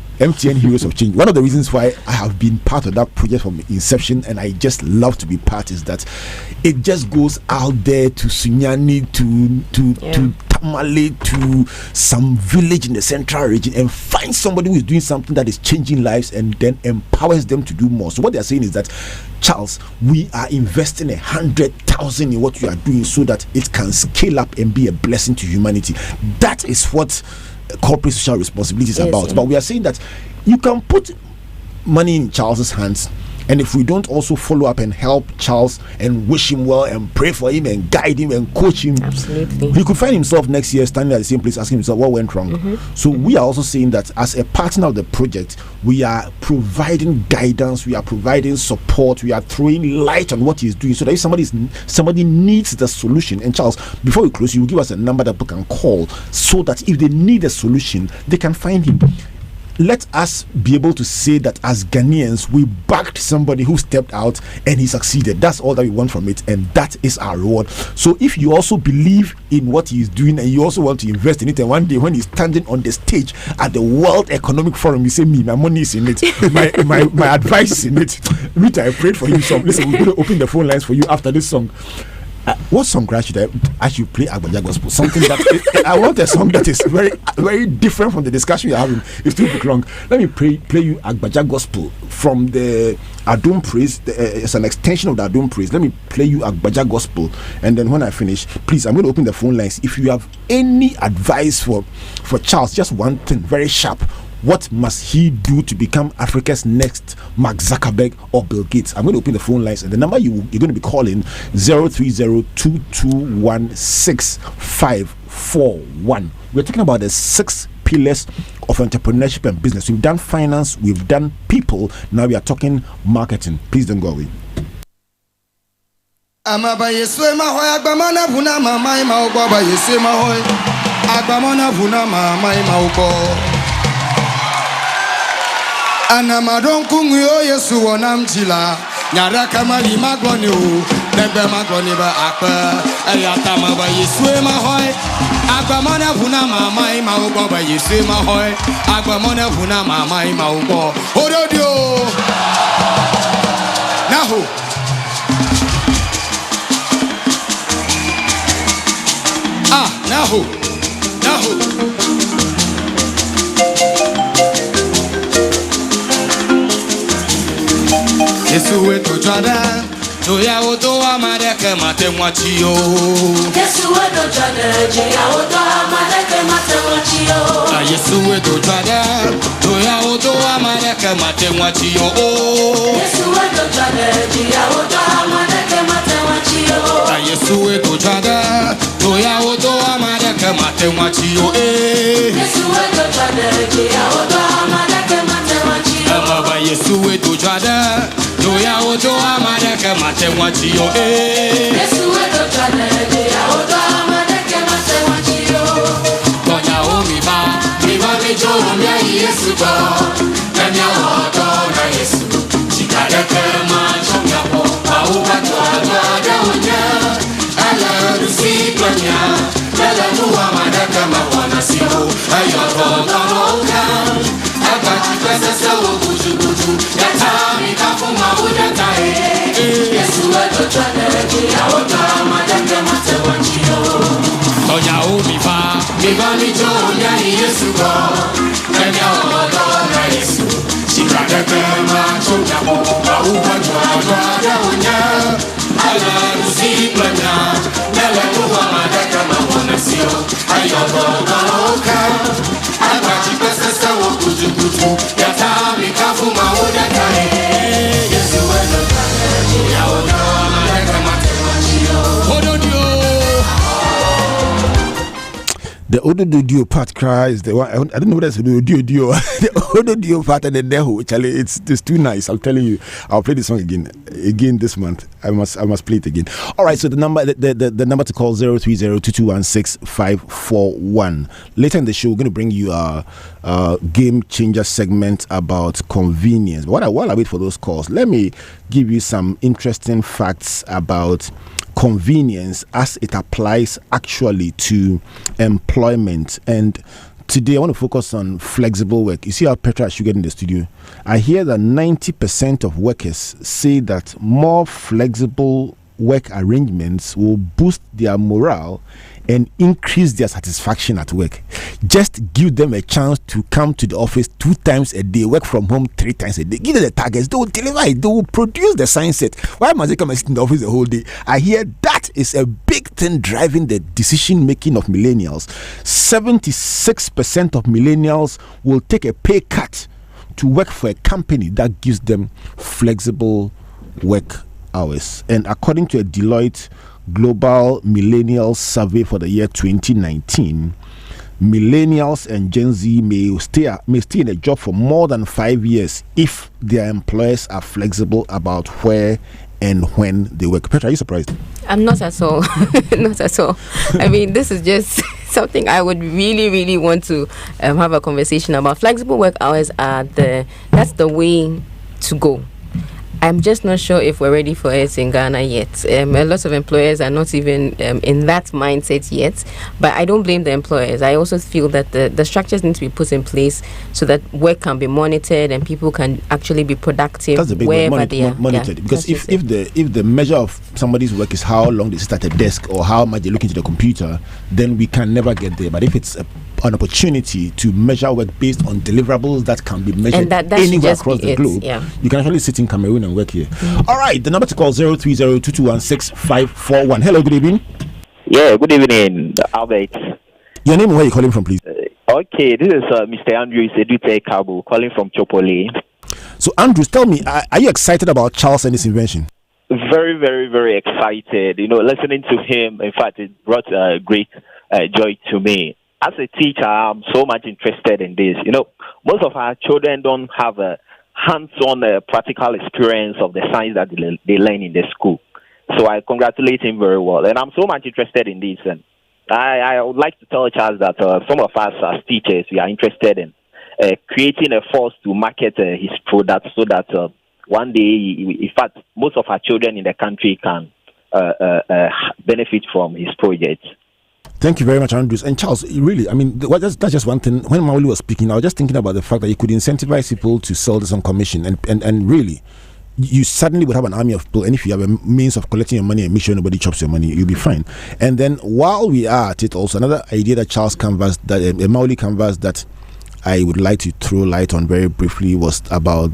[SPEAKER 2] Heroes of Change. One of the reasons why I have been part of that project from inception and I just love to be part is that it just goes out there to Sunyani, to Tamale, to some village in the central region and finds somebody who is doing something that is changing lives and then empowers them to do more. So what they are saying is that, Charles, we are investing 100,000 in what you are doing so that it can scale up and be a blessing to humanity. That is what corporate social responsibility is about. But we are saying that you can put money in Charles's hands, and if we don't also follow up and help Charles and wish him well and pray for him and guide him and coach him,
[SPEAKER 4] absolutely,
[SPEAKER 2] he could find himself next year standing at the same place asking himself what went wrong. So we are also saying that as a partner of the project, we are providing guidance, we are providing support, we are throwing light on what he's doing so that if somebody needs the solution. And Charles, before we close, you will give us a number that people can call so that if they need a solution, they can find him. Let us be able to say that as Ghanaians, we backed somebody who stepped out and he succeeded. That's all that we want from it, and that is our reward. So if you also believe in what he is doing and you also want to invest in it, and one day when he's standing on the stage at the World Economic Forum, you say, me, my money is in it, my advice is in it. Rita, I prayed for you. So listen, we're going to open the phone lines for you after this song. What song should I should play Agbaja Gospel? Something that I want a song that is very, very different from the discussion you're having. It's too long. Let me play you Agbaja Gospel from the Adum Praise. It's an extension of the Adum Praise. Let me play you Agbaja Gospel, and then when I finish, please, I'm going to open the phone lines. If you have any advice for Charles, just one thing, very sharp. What must he do to become Africa's next Mark Zuckerberg or Bill Gates? I'm going to open the phone lines, and the number you're going to be calling 030-221-6541. We're talking about the 6 pillars of entrepreneurship and business. We've done finance, we've done people, now we are talking marketing. Please don't go away.
[SPEAKER 6] Anamadon kunyo Yesu wanamjila nyara kama limagoni u nebe magoni ba akpa ayata maba Yesu mahoy agbamona vuna mama ma ugo ba Yesu mahoy agbamona vuna mama ma ugo ododio naho naho Yesu wetu chada Joya woto amadeke mate mwachio Yesu wetu chada Joya woto amadeke mate mwachio Yesu wetu chada Joya woto amadeke mate mwachio Yesu wetu chada Joya woto amadeke mate mwachio Yesu wetu chada Joya woto amadeke mate mwachio Yesu wetu chada Joya woto amadeke mate mwachio Baba Yesu wetu chada Joya woto amadeke mate mwachio Yesu wetu chada Joya woto amadeke mate mwachio Konya umiba mijo umya Yesu go Kenya woto na Yesu Chikadeke macho nyapo Auba tuwa unya Ala rusi kwenya Lele muwa madeke mawana siho Ayoto tanoka Agbaji pese sewo kujukuju Yatami kafuma udetae Yesu weto chane Joya woto amadeke mate mwachio Konya umiba mijo umya Yesu go Kenya woto na Yesu Chikadeke macho nyapo Auba tuwa unya Ala rusi kwenya Lele muwa madeke mawana siho Ayoto tanoka Agbaji pese sewo kujukuju Yatami kafuma udetae Yesu weto chane Joya woto amadeke mate mwachio Ododio.
[SPEAKER 2] The Odo part cry is the one. I don't know what that's Odo the part and then Neho. Charlie, it's too nice. I'm telling you. I'll play this song again this month. I must play it again. All right. So the number to call 03022165541. Later in the show, we're going to bring you a game changer segment about convenience. But while I wait for those calls, let me give you some interesting facts about convenience as it applies actually to employment. And today I want to focus on flexible work. You see how Petra should get in the studio. I hear that 90% of workers say that more flexible work arrangements will boost their morale and increase their satisfaction at work. Just give them a chance to come to the office 2 times a day, work from home 3 times a day. Give them the targets, they will deliver it, they will produce the science set. Why must they come and sit in the office the whole day? I hear that is a big thing driving the decision making of millennials. 76% of millennials will take a pay cut to work for a company that gives them flexible work hours. And according to a Deloitte Global Millennials Survey for the year 2019, millennials and Gen Z may stay in a job for more than 5 years if their employers are flexible about where and when they work. Petra, are you surprised?
[SPEAKER 4] I'm not at all. Not at all. I mean, this is just something I would really, really want to have a conversation about. Flexible work hours that's the way to go. I'm just not sure if we're ready for it in Ghana yet. A lot of employers are not even in that mindset yet. But I don't blame the employers. I also feel that the structures need to be put in place so that work can be monitored and people can actually be productive wherever they are.
[SPEAKER 2] Monitored. Because if the measure of somebody's work is how long they sit at a desk or how much they look into the computer, then we can never get there. But if it's an opportunity to measure work based on deliverables that can be measured anywhere across the globe, you can actually sit in Cameroon and work here. All right, the number to call 03022165541. Hello, good evening.
[SPEAKER 7] Yeah, good evening, Albert.
[SPEAKER 2] Your name and where you calling from, please?
[SPEAKER 7] Okay, this is Mr. Andrew Sedute Kabo calling from Chopole.
[SPEAKER 2] So, Andrews, tell me, are you excited about Charles and his invention?
[SPEAKER 7] Very, very, very excited. Listening to him, in fact, it brought great joy to me. As a teacher, I'm so much interested in this. Most of our children don't have a hands-on practical experience of the science that they learn in the school. So I congratulate him very well. And I'm so much interested in this. And I would like to tell Charles that some of us as teachers, we are interested in creating a force to market his product so that one day, in fact, most of our children in the country can benefit from his project.
[SPEAKER 2] Thank you very much, Andrews. And Charles, really, I mean, that's just one thing. When Mauli was speaking, I was just thinking about the fact that you could incentivize people to sell this on commission. And really, you suddenly would have an army of people. And if you have a means of collecting your money and make sure nobody chops your money, you'll be fine. And then while we are at it, also, another idea that Charles canvassed, that Mauli canvassed that I would like to throw light on very briefly was about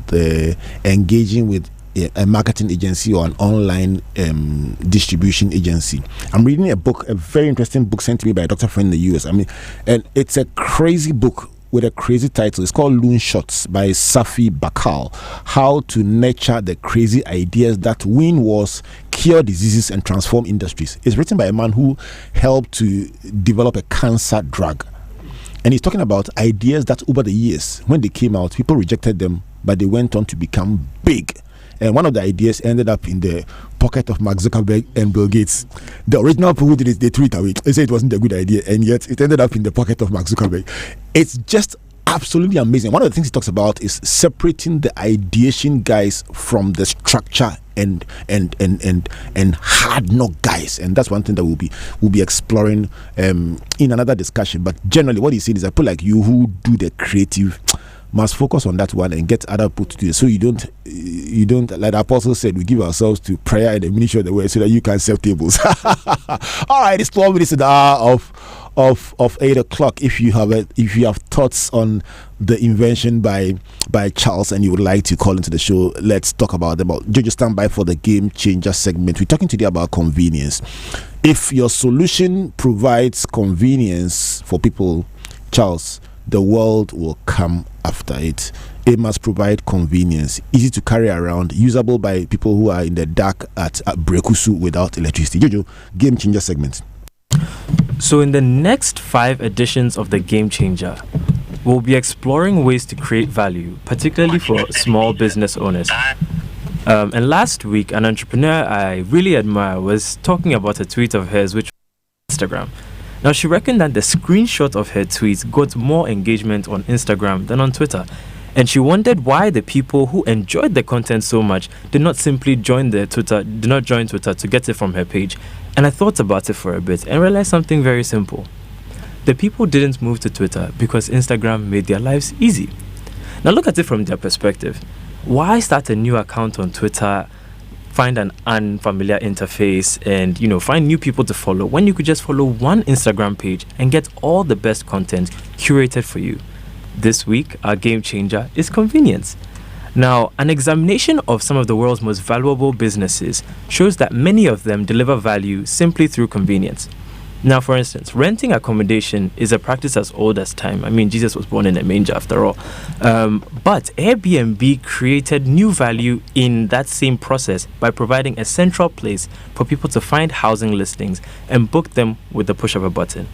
[SPEAKER 2] engaging with a marketing agency or an online distribution agency. I'm reading a book, a very interesting book sent to me by a doctor friend in the US. I mean, and it's a crazy book with a crazy title. It's called Loon Shots by Safi Bakal. How to nurture the crazy ideas that win wars, cure diseases, and transform industries. It's written by a man who helped to develop a cancer drug. And he's talking about ideas that over the years, when they came out, people rejected them, but they went on to become big. And one of the ideas ended up in the pocket of Mark Zuckerberg and Bill Gates. The original people who did it, they threw it away. They said it wasn't a good idea, and yet it ended up in the pocket of Mark Zuckerberg. It's just absolutely amazing. One of the things he talks about is separating the ideation guys from the structure and hard knock guys, and that's one thing that we'll be exploring in another discussion. But generally, what he's saying is that people like you who do the creative must focus on that one and get other people to do it. So you don't, like the apostle said, we give ourselves to prayer and the ministry of the word so that you can serve tables. All right, it's 12 minutes to the hour of 8 o'clock. If you have thoughts on the invention by Charles and you would like to call into the show, let's talk about them. Jojo, stand by for the game changer segment. We're talking today about convenience. If your solution provides convenience for people, Charles, the world will come after it. It must provide convenience, easy to carry around, usable by people who are in the dark at Brekusu without electricity. Jojo, game changer segment.
[SPEAKER 1] So in the next 5 editions of The Game Changer, we'll be exploring ways to create value, particularly for small business owners. And last week, an entrepreneur I really admire was talking about a tweet of hers, which was on Instagram. Now, she reckoned that the screenshot of her tweets got more engagement on Instagram than on Twitter. And she wondered why the people who enjoyed the content so much did not join Twitter to get it from her page. And I thought about it for a bit and realized something very simple. The people didn't move to Twitter because Instagram made their lives easy. Now look at it from their perspective. Why start a new account on Twitter, find an unfamiliar interface, and find new people to follow when you could just follow one Instagram page and get all the best content curated for you? This week, our game changer is convenience. Now, an examination of some of the world's most valuable businesses shows that many of them deliver value simply through convenience. Now, for instance, renting accommodation is a practice as old as time. I mean, Jesus was born in a manger after all. But Airbnb created new value in that same process by providing a central place for people to find housing listings and book them with the push of a button.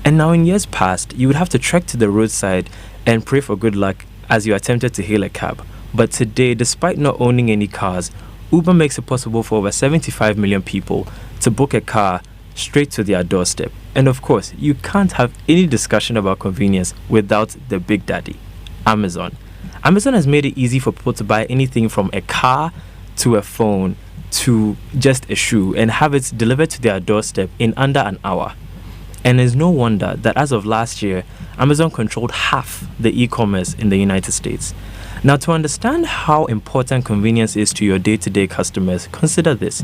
[SPEAKER 1] And now, in years past, you would have to trek to the roadside and pray for good luck as you attempted to hail a cab. But today, despite not owning any cars, Uber makes it possible for over 75 million people to book a car straight to their doorstep. And of course, you can't have any discussion about convenience without the big daddy, Amazon. Amazon has made it easy for people to buy anything from a car to a phone to just a shoe and have it delivered to their doorstep in under an hour. And it's no wonder that as of last year, Amazon controlled half the e-commerce in the United States. Now, to understand how important convenience is to your day-to-day customers, consider this.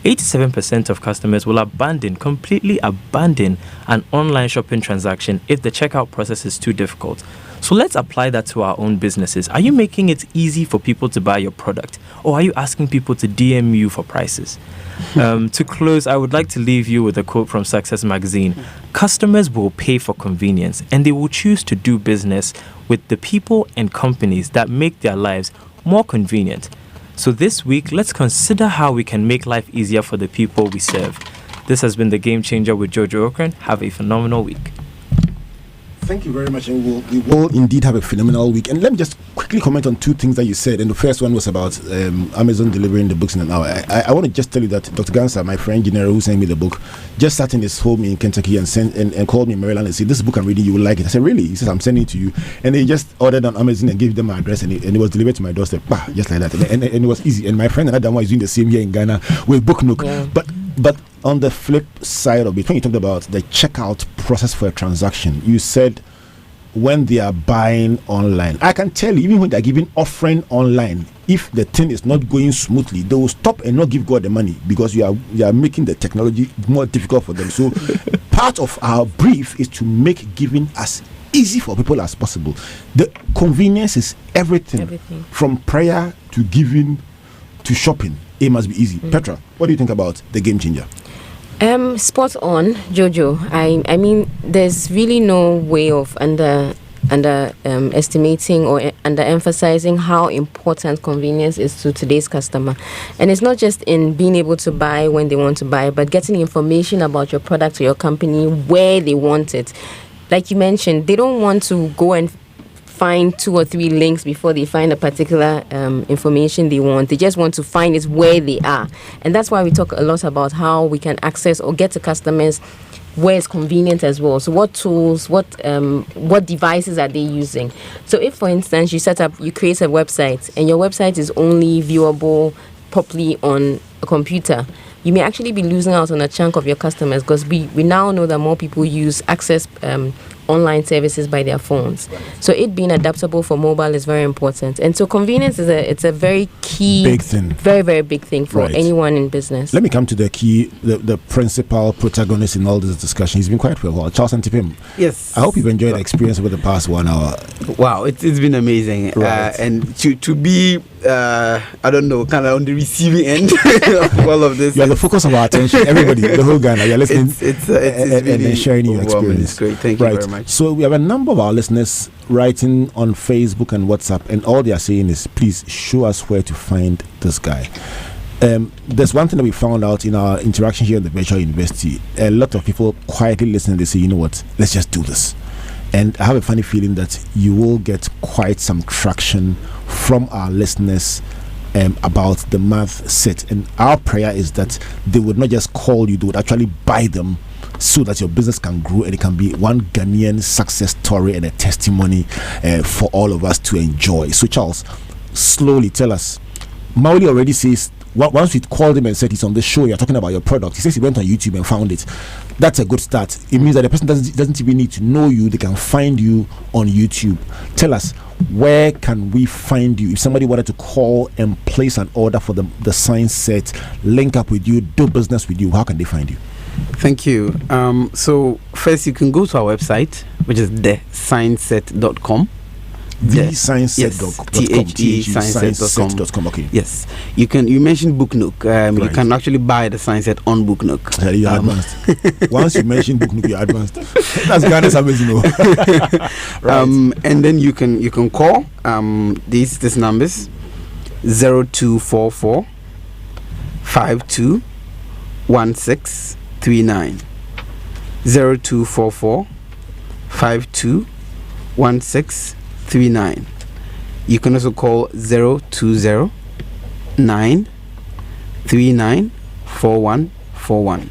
[SPEAKER 1] 87% of customers will completely abandon an online shopping transaction if the checkout process is too difficult. So let's apply that to our own businesses. Are you making it easy for people to buy your product? Or are you asking people to DM you for prices? To close, I would like to leave you with a quote from Success Magazine. Customers will pay for convenience, and they will choose to do business with the people and companies that make their lives more convenient. So this week, let's consider how we can make life easier for the people we serve. This has been The Game Changer with Jojo Okran. Have a phenomenal week.
[SPEAKER 2] Thank you very much, and we will indeed have a phenomenal week. And let me just quickly comment on 2 things that you said. And the first one was about Amazon delivering the books in an hour. I want to just tell you that Dr. Gansa, my friend General, who sent me the book, just sat in his home in Kentucky and called me in Maryland and said, "This book I'm reading, you will like it." I said, "Really?" He says, "I'm sending it to you." And they just ordered on Amazon and gave them my address, and it was delivered to my doorstep, just like that. And it was easy. And my friend Adama is doing the same here in Ghana with Book Nook. Yeah. But on the flip side of it, when you talked about the checkout process for a transaction, you said when they are buying online, I can tell you, even when they're giving offering online, if the thing is not going smoothly, they will stop and not give God the money because you are making the technology more difficult for them. So part of our brief is to make giving as easy for people as possible. The convenience is everything. From prayer to giving to shopping. It must be easy. Petra, what do you think about The Game Changer?
[SPEAKER 4] Spot on, Jojo. I mean, there's really no way of estimating or underemphasizing how important convenience is to today's customer. And it's not just in being able to buy when they want to buy, but getting information about your product or your company where they want it. Like you mentioned, they don't want to go and find 2 or 3 links before they find a particular information they want. They just want to find it where they are. And that's why we talk a lot about how we can access or get to customers where it's convenient as well. So what tools, what devices are they using? So if, for instance, you create a website and your website is only viewable properly on a computer, you may actually be losing out on a chunk of your customers because we now know that more people access online services by their phones. So it being adaptable for mobile is very important. And so convenience is a very key,
[SPEAKER 2] big thing.
[SPEAKER 4] Very, very big thing for anyone in business.
[SPEAKER 2] Let me come to the principal protagonist in all this discussion. He's been quiet for a while. Charles Antipim.
[SPEAKER 3] Yes.
[SPEAKER 2] I hope you've enjoyed the experience over the past 1 hour.
[SPEAKER 3] Wow, it's been amazing. Right. And to be, I don't know, kind of on the receiving end of all of this.
[SPEAKER 2] You're the focus of our attention. Everybody, the whole Ghana, you're listening
[SPEAKER 3] it's really
[SPEAKER 2] and sharing your experience.
[SPEAKER 3] It's great. Thank you very much.
[SPEAKER 2] So we have a number of our listeners writing on Facebook and WhatsApp, and all they are saying is, please show us where to find this guy. There's one thing that we found out in our interaction here at the virtual university. A lot of people quietly listen. They say, you know what, let's just do this. And I have a funny feeling that you will get quite some traction from our listeners about the math set. And our prayer is that they would not just call you, they would actually buy them so that your business can grow and it can be one Ghanaian success story and a testimony for all of us to enjoy. So Charles, slowly tell us. Mauli already says, once we called him and said he's on the show, you're talking about your product, he says he went on YouTube and found it. That's a good start. It means that the person doesn't even need to know you. They can find you on YouTube. Tell us, where can we find you? If somebody wanted to call and place an order for the science set, link up with you, do business with you, how can they find you?
[SPEAKER 3] Thank you. So first you can go to our website, which is thescienceset.com.
[SPEAKER 2] TheScienceSet.com.
[SPEAKER 3] TheScienceSet.com.
[SPEAKER 2] Okay.
[SPEAKER 3] Yes. You mentioned Book Nook.
[SPEAKER 2] Right.
[SPEAKER 3] You can actually buy the Science Set on Book Nook.
[SPEAKER 2] You're advanced. Once you mention Book Nook, you're advanced. That's Ghana's amazing. Right.
[SPEAKER 3] And then you can call these numbers 0244 521639 0244 521639. You can also call 020 939 4141.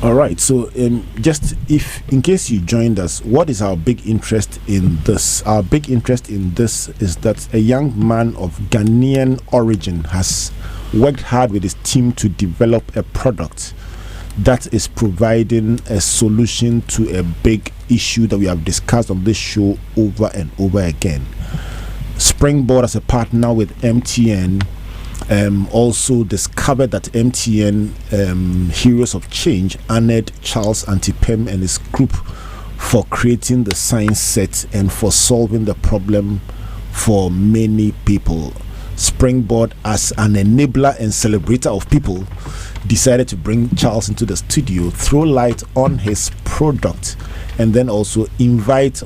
[SPEAKER 2] All right. So, just if in case you joined us, what is our big interest in this? Our big interest in this is that a young man of Ghanaian origin has worked hard with his team to develop a product that is providing a solution to a big issue that we have discussed on this show over and over again. Springboard, as a partner with MTN, also discovered that MTN Heroes of Change honored Charles Antipem and his group for creating the science set and for solving the problem for many people. Springboard, as an enabler and celebrator of people, decided to bring Charles into the studio, throw light on his product, and then also invite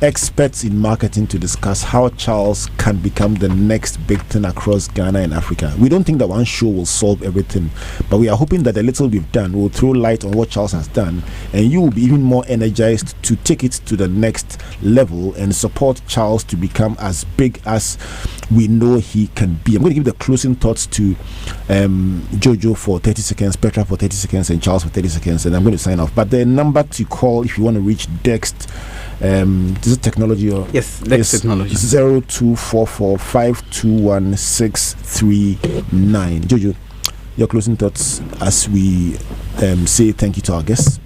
[SPEAKER 2] experts in marketing to discuss how Charles can become the next big thing across Ghana and Africa. We don't think that one show will solve everything, but we are hoping that the little we've done will throw light on what Charles has done, and you will be even more energized to take it to the next level and support Charles to become as big as we know he can be. I'm going to give the closing thoughts to Jojo for 30 seconds, Petra for 30 seconds, and Charles for 30 seconds, and I'm going to sign off. But the number to call if you want to reach Dext, is it technology or?
[SPEAKER 3] Yes, Dext Technology.
[SPEAKER 2] 0244 521 639. Jojo, your closing thoughts as we say thank you to our guests.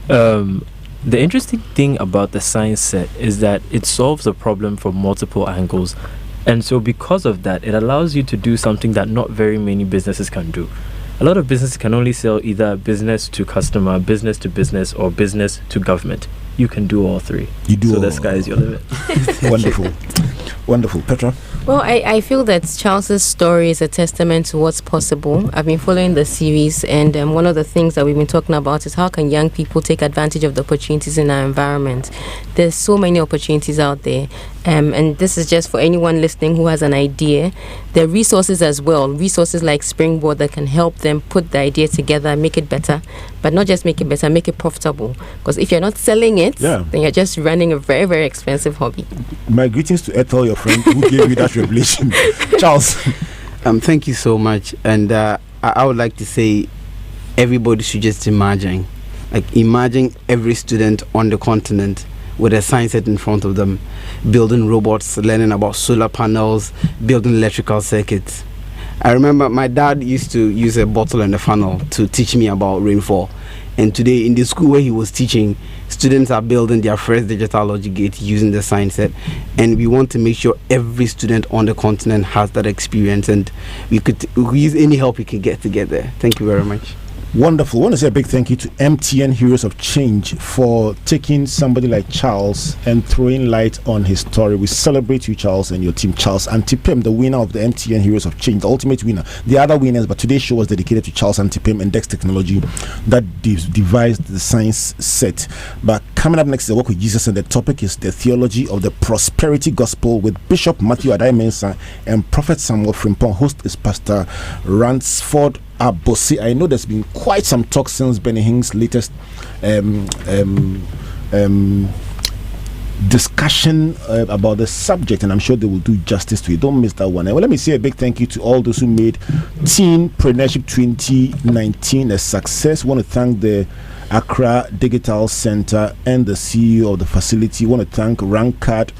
[SPEAKER 1] The interesting thing about the science set is that it solves a problem from multiple angles. And so because of that, it allows you to do something that not very many businesses can do. A lot of businesses can only sell either business to customer, business to business, or business to government. You can do all three.
[SPEAKER 2] You do.
[SPEAKER 1] So the sky is your limit.
[SPEAKER 2] Wonderful. Wonderful. Petra?
[SPEAKER 4] Well, I feel that Charles's story is a testament to what's possible. I've been following the series, and one of the things that we've been talking about is how can young people take advantage of the opportunities in our environment. There's so many opportunities out there, and this is just for anyone listening who has an idea. There are resources as well, resources like Springboard that can help them put the idea together, make it better, but not just make it better, make it profitable. Because if you're not selling it, then you're just running a very, very expensive hobby.
[SPEAKER 2] My greetings to Ethel, your friend, who gave you that revelation. Charles.
[SPEAKER 3] Thank you so much. And I would like to say everybody should just imagine every student on the continent with a science set in front of them, building robots, learning about solar panels, building electrical circuits. I remember my dad used to use a bottle and a funnel to teach me about rainfall. And today in the school where he was teaching, students are building their first digital logic gate using the science set. And we want to make sure every student on the continent has that experience, and we use any help we can get to get there. Thank you very much.
[SPEAKER 2] Wonderful. I want to say a big thank you to MTN Heroes of Change for taking somebody like Charles and throwing light on his story. We celebrate you, Charles, and your team. Charles Antipem, the winner of the MTN Heroes of Change, the ultimate winner. The other winners, but today's show was dedicated to Charles Antipem and Dex Technology that devised the science set. But coming up next is the Walk with Jesus, and the topic is the theology of the prosperity gospel with Bishop Matthew Adai-Mensah and Prophet Samuel Frimpong. Host is Pastor Ransford Abosi. I know there's been quite some talk since Benny Hinn's latest discussion about the subject, and I'm sure they will do justice to it. Don't miss that one. And let me say a big thank you to all those who made Teenpreneurship 2019 a success. I want to thank the Accra Digital Center and the CEO of the facility. I want to thank Rankard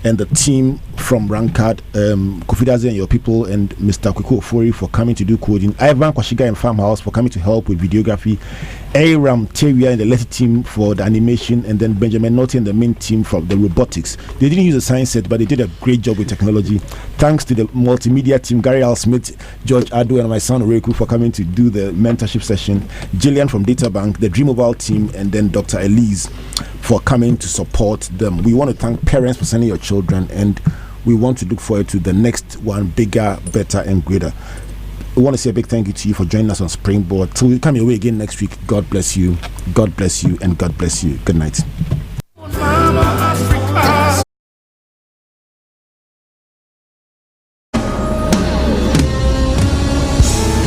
[SPEAKER 2] and the team from Rankard, Kofi Daze and your people, and Mr. Kweku Ofori for coming to do coding, Ivan Kwashiga and Farmhouse for coming to help with videography, Aram Teria and the letter team for the animation, and then Benjamin Naughty and the main team from the robotics. They didn't use a science set, but they did a great job with technology. Thanks to the multimedia team, Gary Al Smith, George Ado, and my son Oreku for coming to do the mentorship session, Jillian from Databank, the Dreamobile team, and then Dr. Elise for coming to support them. We want to thank parents for sending your children, and we want to look forward to the next one, bigger, better, and greater. We want to say a big thank you to you for joining us on Springboard. Till we come your way again next week, God bless you, God bless you, and God bless you. Good night.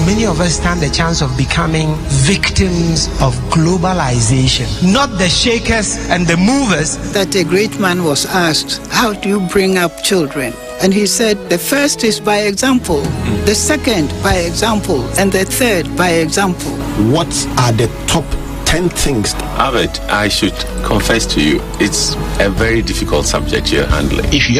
[SPEAKER 8] Many of us stand the chance of becoming victims of globalization, not the shakers and the movers.
[SPEAKER 9] That a great man was asked, how do you bring up children? And he said, the first is by example, the second by example, and the third by example.
[SPEAKER 2] What are the top 10 things?
[SPEAKER 10] Albert, I should confess to you, it's a very difficult subject you're handling.
[SPEAKER 8] If you ever